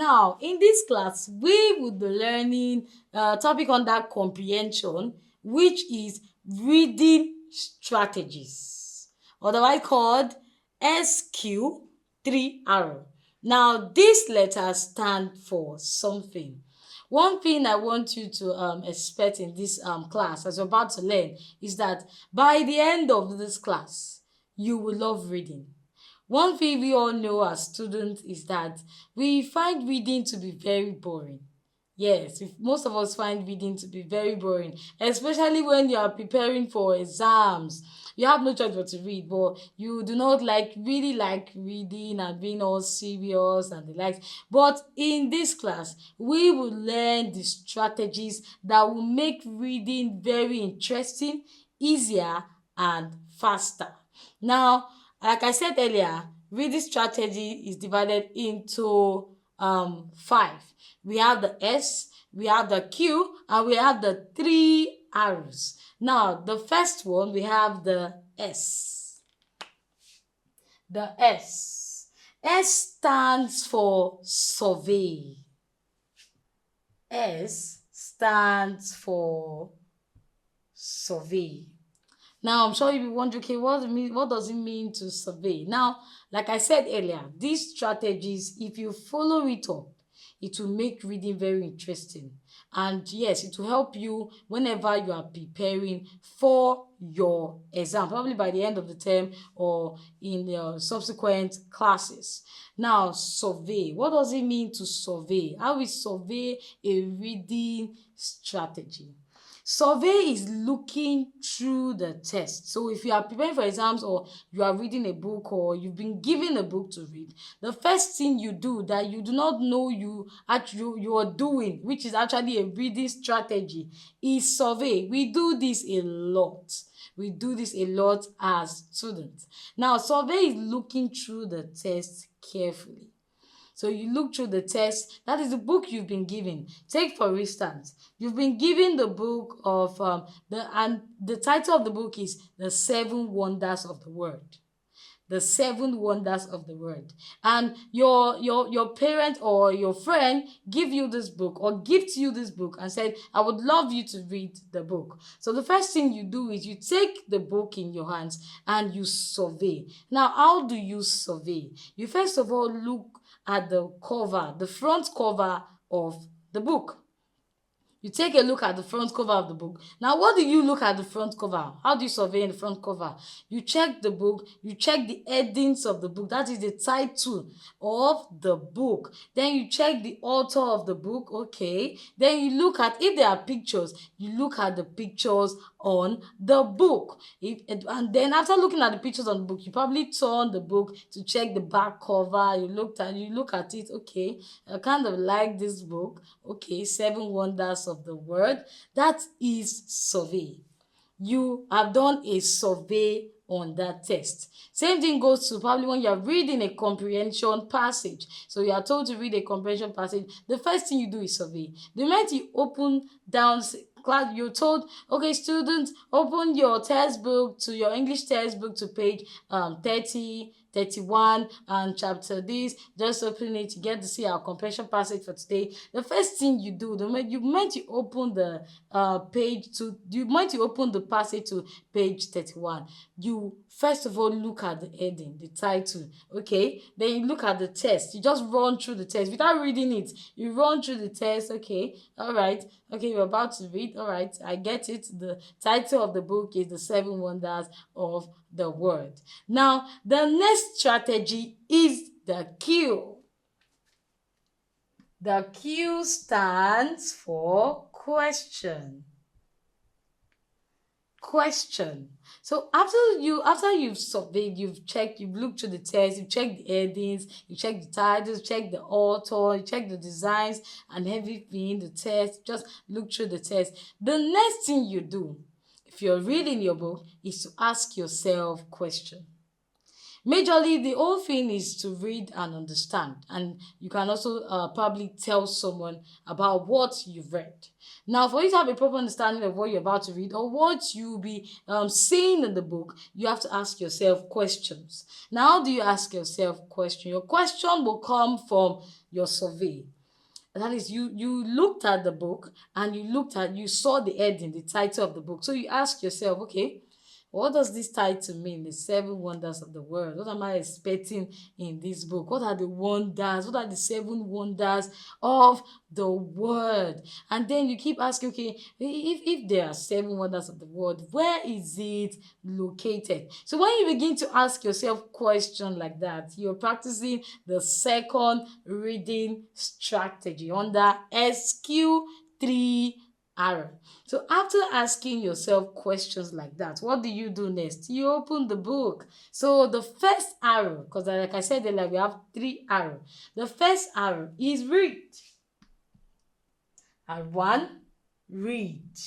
Now, in this class, we will be learning a topic under comprehension, which is reading strategies, otherwise called SQ3R. Now, these letters stand for something. One thing I want you to expect in this class, as you're about to learn, is that by the end of this class, you will love reading. One thing we all know as students is that we find reading to be very boring. Yes, most of us find reading to be very boring, especially when you are preparing for exams. You have no choice but to read, but you do not really like reading and being all serious and the likes. But in this class, we will learn the strategies that will make reading very interesting, easier, and faster. Now, like I said earlier, reading strategy is divided into five. We have the S, we have the Q, and we have the three R's. Now, the first one, we have the S. The S. S stands for survey. S stands for survey. Now, I'm sure you'll be wondering, okay, what does it mean to survey? Now, like I said earlier, these strategies, if you follow it up, it will make reading very interesting. And yes, it will help you whenever you are preparing for your exam, probably by the end of the term or in the subsequent classes. Now, survey. What does it mean to survey? How we survey a reading strategy? Survey is looking through the text. So if you are preparing for exams or you are reading a book or you've been given a book to read, the first thing you do that you do not know you are doing, which is actually a reading strategy, is survey. We do this a lot. We do this a lot as students. Now, survey is looking through the text carefully. So you look through the text, that is the book you've been given. Take for instance, you've been given the book of the title of the book is The 7 Wonders of the World. The 7 Wonders of the World. And your parent or your friend give you this book or gift you this book and said, I would love you to read the book. So the first thing you do is you take the book in your hands and you survey. Now, how do you survey? You first of all look at the cover, the front cover of the book. You take a look at the front cover of the book. Now, what do you look at the front cover? How do you survey in the front cover? You check the book, you check the headings of the book, that is the title of the book. Then you check the author of the book, okay. Then you look at, if there are pictures, you look at the pictures on the book. And then after looking at the pictures on the book, you probably turn the book to check the back cover. You look at it, okay, I kind of like this book, okay, 7 Wonders of the World. That is survey. You have done a survey on that text. Same thing goes to probably when you're reading a comprehension passage. So you are told to read a comprehension passage. The first thing you do is survey. The moment you open down class, you're told, okay, students, open your textbook to your English textbook to page 30, 31 and chapter this. Just open it, you get to see our comprehension passage for today. The first thing you do, you meant to open the open the passage to page 31. You first of all look at the heading, the title, okay. Then you look at the text. You just run through the text without reading it. You run through the text, okay, all right, okay, you're about to read, all right, I get it. The title of the book is The 7 Wonders of the World. Now, the next strategy is the Q. The Q stands for question. Question. So after you've surveyed, you've checked, you've looked through the text, you've checked the headings, you check the titles, check the author, you check the designs and everything, the text, just look through the text. The next thing you do, if you're reading your book, is to ask yourself questions. Majorly, the whole thing is to read and understand, and you can also probably tell someone about what you've read. Now, for you to have a proper understanding of what you're about to read or what you'll be seeing in the book, you have to ask yourself questions. Now, how do you ask yourself questions? Your question will come from your survey. That is, you looked at the book and you saw the heading, the title of the book. So you ask yourself, okay, what does this title mean? The seven wonders of the world. What am I expecting in this book? What are the wonders? What are the seven wonders of the world? And then you keep asking, okay, if there are seven wonders of the world, where is it located? So when you begin to ask yourself questions like that, you're practicing the second reading strategy under SQ3 R. So after asking yourself questions like that, what do you do next? You open the book. So the first arrow, because like I said earlier, we have three arrows. The first arrow is read. And one, read.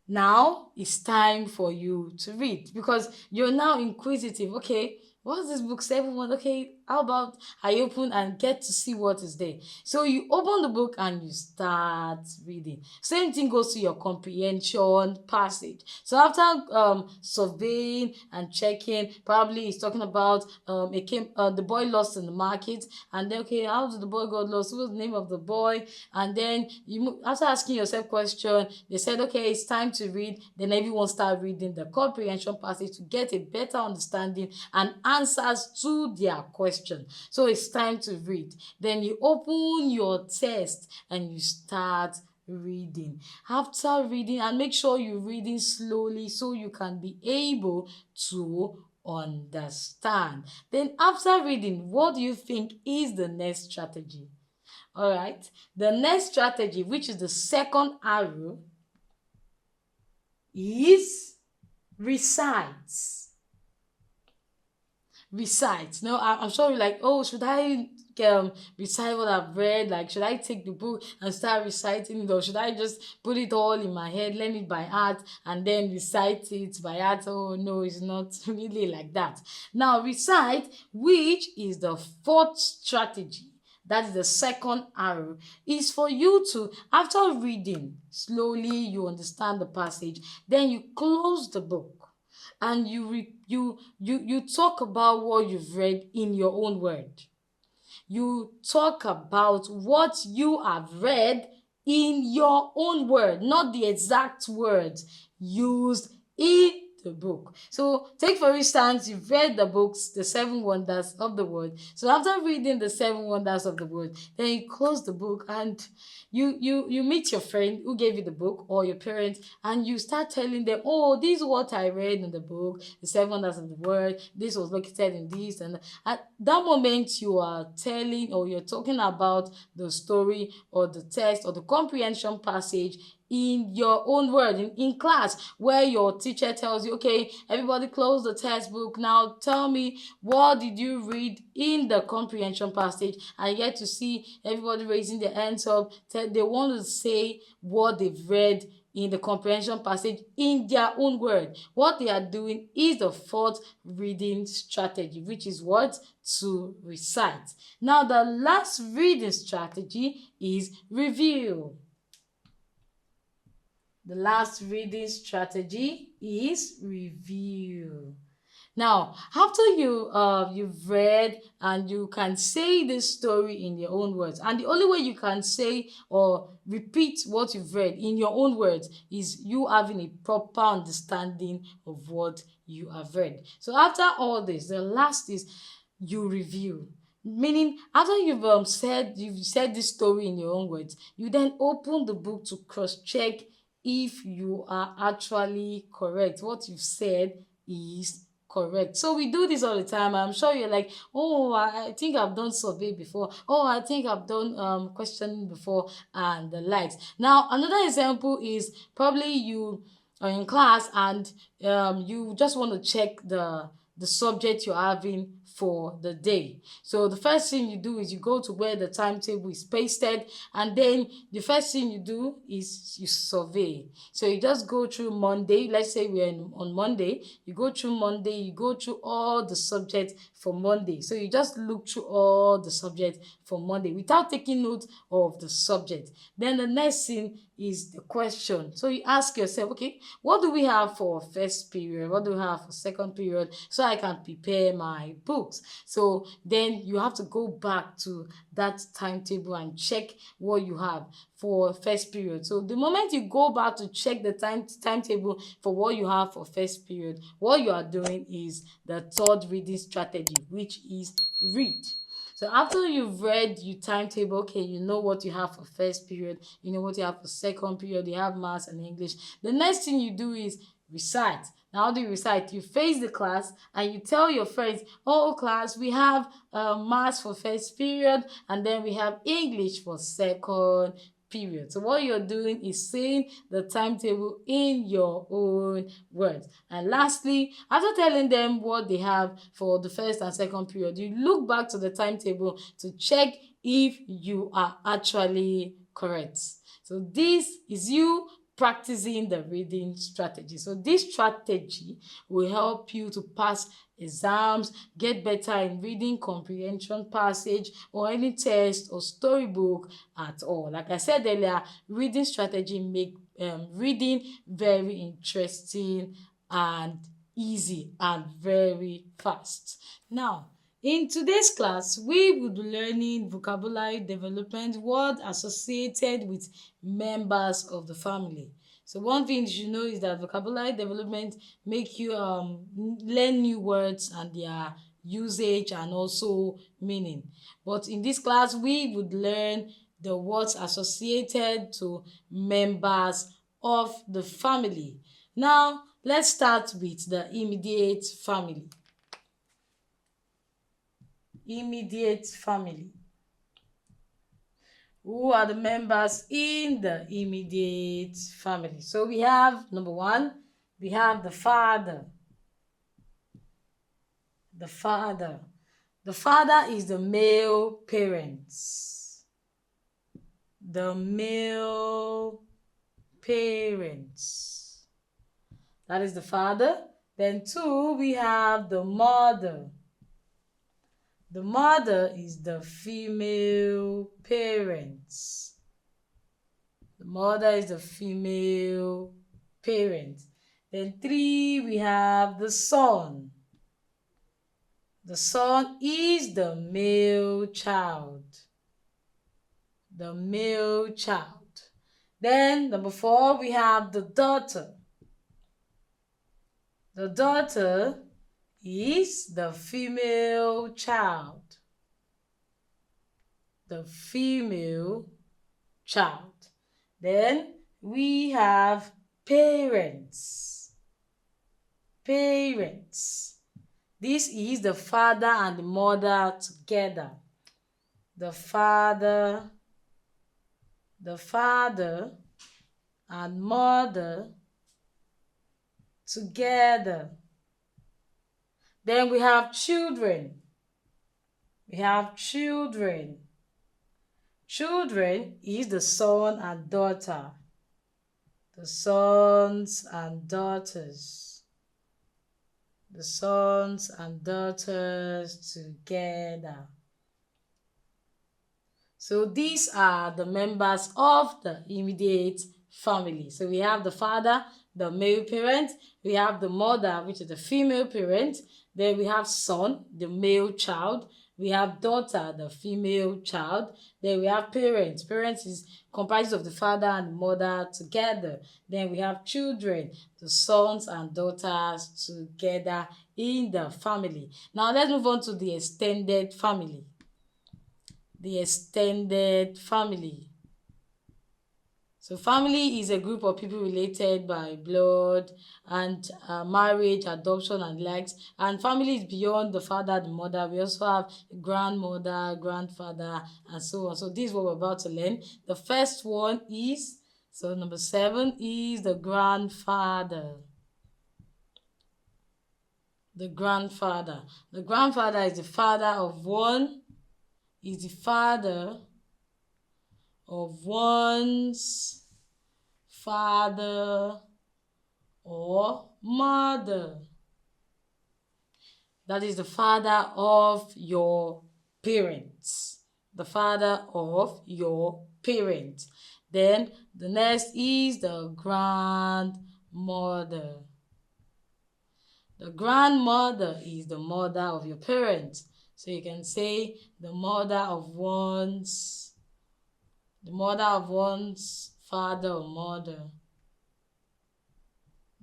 Now it's time for you to read because you're now inquisitive. Okay, what's this book? Seven one. Okay, how about I open and get to see what is there? So you open the book and you start reading. Same thing goes to your comprehension passage. So after surveying and checking, probably it's talking about the boy lost in the market, and then okay, how did the boy got lost? What was the name of the boy? And then after asking yourself question, they said okay, it's time to read. Then everyone start reading the comprehension passage to get a better understanding and answers to their question. So it's time to read. Then you open your text and you start reading. After reading, and make sure you're reading slowly so you can be able to understand. Then after reading, what do you think is the next strategy? All right, the next strategy, which is the second arrow, is recite. Recite. No, I'm sure you're like, oh, should I recite what I've read? Like, should I take the book and start reciting it, or should I just put it all in my head, learn it by heart, and then recite it by heart? Oh no, it's not really like that. Now, recite, which is the fourth strategy, that is the second arrow, is for you to, after reading slowly, you understand the passage, then you close the book and you talk about what you've read in your own word. You talk about what you have read in your own word, not the exact words used in the book. So take for instance, you've read the books, the seven wonders of the world. So after reading the seven wonders of the world, then you close the book and you meet your friend who gave you the book or your parents, and you start telling them, oh, this is what I read in the book, the seven wonders of the world, this was located in this. And at that moment you are telling, or you're talking about the story or the text or the comprehension passage in your own word, in class, where your teacher tells you, okay, everybody close the textbook, now tell me, what did you read in the comprehension passage? And you get to see everybody raising their hands up. They want to say what they've read in the comprehension passage in their own word. What they are doing is the fourth reading strategy, which is what? To recite. Now, the last reading strategy is review. The last reading strategy is review. Now, after you've read and you can say this story in your own words, and the only way you can say or repeat what you've read in your own words is you having a proper understanding of what you have read. So after all this, the last is you review. Meaning, after you've said this story in your own words, you then open the book to cross-check if you are actually correct. What you've said is correct. So we do this all the time. I'm sure you're like, oh, I think I've done survey before. Oh, I think I've done questioning before, and the likes. Now, another example is probably you are in class and you just want to check the subject you're having for the day. So the first thing you do is you go to where the timetable is pasted, and then the first thing you do is you survey. So you just go through Monday. Let's say we're on Monday. You go through Monday, you go through all the subjects for Monday. So you just look through all the subjects for Monday without taking note of the subject. Then the next thing is the question. So you ask yourself, okay, what do we have for first period? What do we have for second period? So I can prepare my book. books. So then you have to go back to that timetable and check what you have for first period. So the moment you go back to check the timetable for what you have for first period, what you are doing is the third reading strategy, which is read. So after you've read your timetable, okay, you know what you have for first period, you know what you have for second period, you have maths and English. The next thing you do is recite. Now, how do you recite? You face the class and you tell your friends, oh class, we have maths for first period and then we have English for second period. So what you're doing is saying the timetable in your own words. And lastly, after telling them what they have for the first and second period, you look back to the timetable to check if you are actually correct. So this is you practicing the reading strategy. So this strategy will help you to pass exams, get better in reading comprehension, passage, or any test or storybook at all. Like I said earlier, reading strategy make reading very interesting and easy and very fast. Now, in today's class, we will be learning vocabulary development, words associated with members of the family. So one thing you should know is that vocabulary development make you learn new words and their usage and also meaning. But in this class, we would learn the words associated to members of the family. Now, let's start with the immediate family. Immediate family. Who are the members in the immediate family? So we have number one, we have the father. The father. The father is the male parents. The male parents. That is the father. Then two, we have the mother. The mother is the female parents. The mother is the female parent. Then three, we have the son. The son is the male child. The male child. Then number four, we have the daughter. The daughter is the female child. The female child. Then we have parents. Parents. This is the father and the mother together. The father and mother together. Then we have children. We have children. Children is the son and daughter. The sons and daughters. The sons and daughters together. So these are the members of the immediate family. So we have the father, the male parent. We have the mother, which is the female parent. Then we have son, the male child. We have daughter, the female child. Then we have parents. Parents is comprised of the father and the mother together. Then we have children, the sons and daughters together in the family. Now let's move on to the extended family. The extended family. So family is a group of people related by blood and marriage, adoption and likes. And family is beyond the father, the mother. We also have grandmother, grandfather and so on. So this is what we're about to learn. The first one is, so number 7 is the grandfather. The grandfather. The grandfather is the father of one, is the father of one's father or mother. That is the father of your parents. The father of your parents. Then the next is the grandmother. The grandmother is the mother of your parents. So you can say the mother of one's father or mother.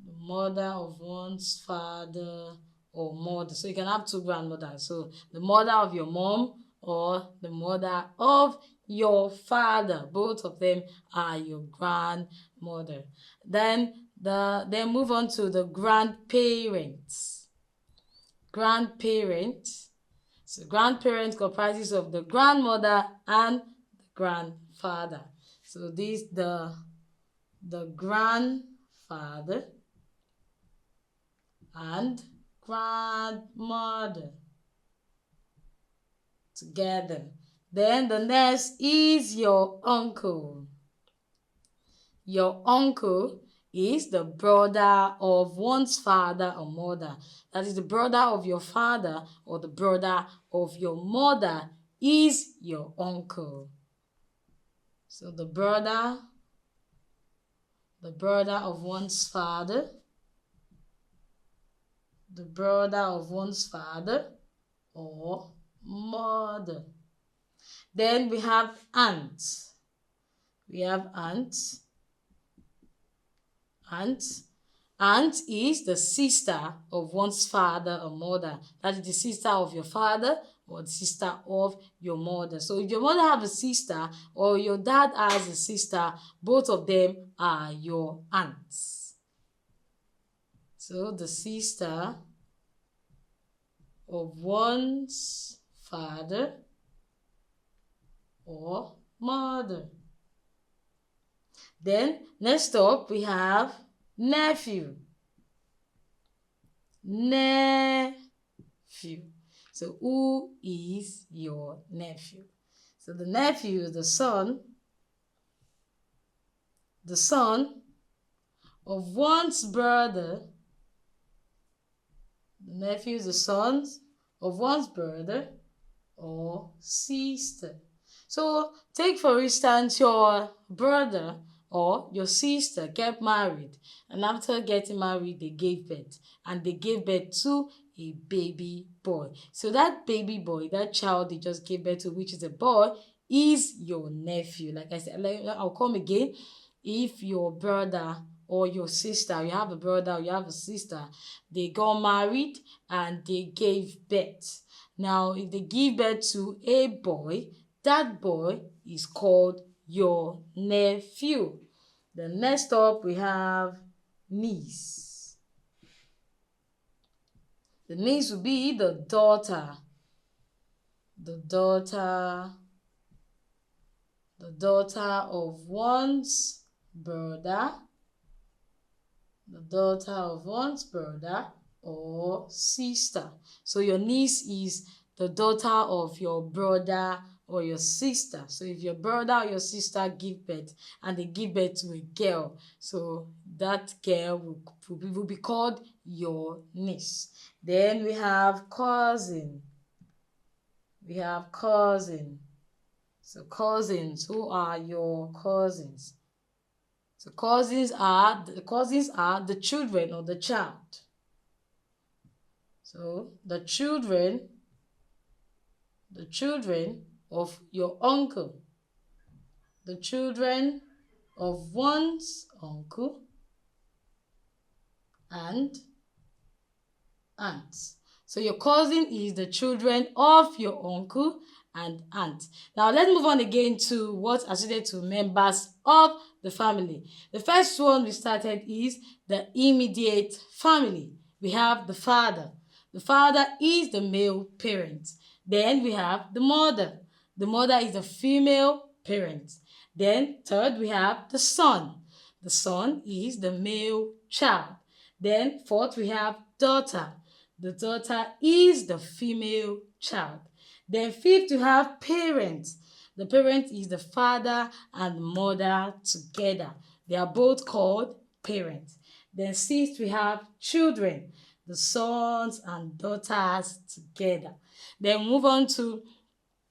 The mother of one's father or mother. So you can have two grandmothers. So the mother of your mom or the mother of your father. Both of them are your grandmother. Then move on to the grandparents. Grandparents. So grandparents comprises of the grandmother and the grandfather. So the grandfather and grandmother together. Then the next is your uncle. Your uncle is the brother of one's father or mother. That is the brother of your father or the brother of your mother is your uncle. So the brother of one's father, the brother of one's father or mother. Then we have aunts. We have aunts. Aunt is the sister of one's father or mother. That is the sister of your father or the sister of your mother. So if your mother have a sister or your dad has a sister, both of them are your aunts. So the sister of one's father or mother. Then next up we have nephew. Nephew. So who is your nephew? So the nephew is the son of one's brother. The nephew is the son of one's brother or sister. So take for instance your brother or your sister get married, and after getting married they gave birth, and they gave birth to a baby boy. So that baby boy, that child they just gave birth to, which is a boy, is your nephew. Like I said, I'll come again. If your brother or your sister, you have a brother or you have a sister, they got married and they gave birth. Now if they give birth to a boy, that boy is called your nephew. Then next up we have niece. The niece will be the daughter of one's brother, or sister. So your niece is the daughter of your brother or your sister. So if your brother or your sister give birth and they give birth to a girl, so that girl will be called your niece. Then we have cousin. So cousins, who are your cousins? So cousins are the children of the child. So the children of your uncle, the children of one's uncle and aunts. So your cousin is the children of your uncle and aunt. Now let's move on again to what associated to members of the family. The first one we started is the immediate family. We have the father. The father is the male parent. Then we have the mother. The mother is the female parent. Then third, we have the son. The son is the male child. Then fourth, we have daughter. The daughter is the female child. Then fifth, we have parents. The parent is the father and mother together. They are both called parents. Then sixth, we have children, the sons and daughters together. Then move on to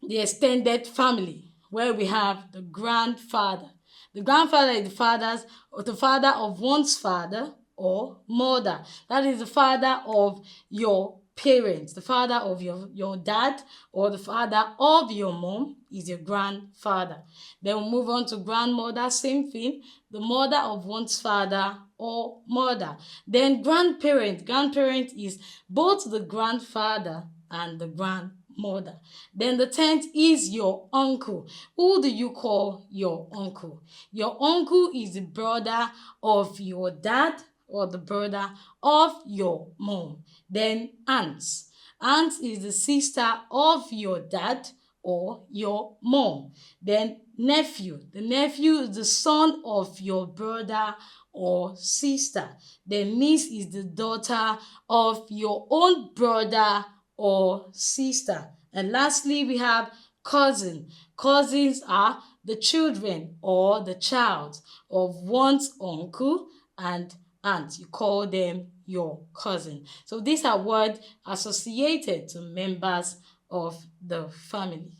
the extended family, where we have the grandfather. The grandfather is the father of one's father or mother. That is the father of your parents. The father of your dad or the father of your mom is your grandfather. Then we'll move on to grandmother, same thing, the mother of one's father or mother. Then grandparent. Grandparent is both the grandfather and the grandmother. Then the 10th is your uncle. Who do you call your uncle? Your uncle is the brother of your dad or the brother of your mom. Then aunts. Aunt is the sister of your dad or your mom. Then nephew. The nephew is the son of your brother or sister. Then niece is the daughter of your own brother or sister. And lastly, we have cousin. Cousins are the children or the child of one's uncle and aunt. You call them your cousin. So these are words associated to members of the family.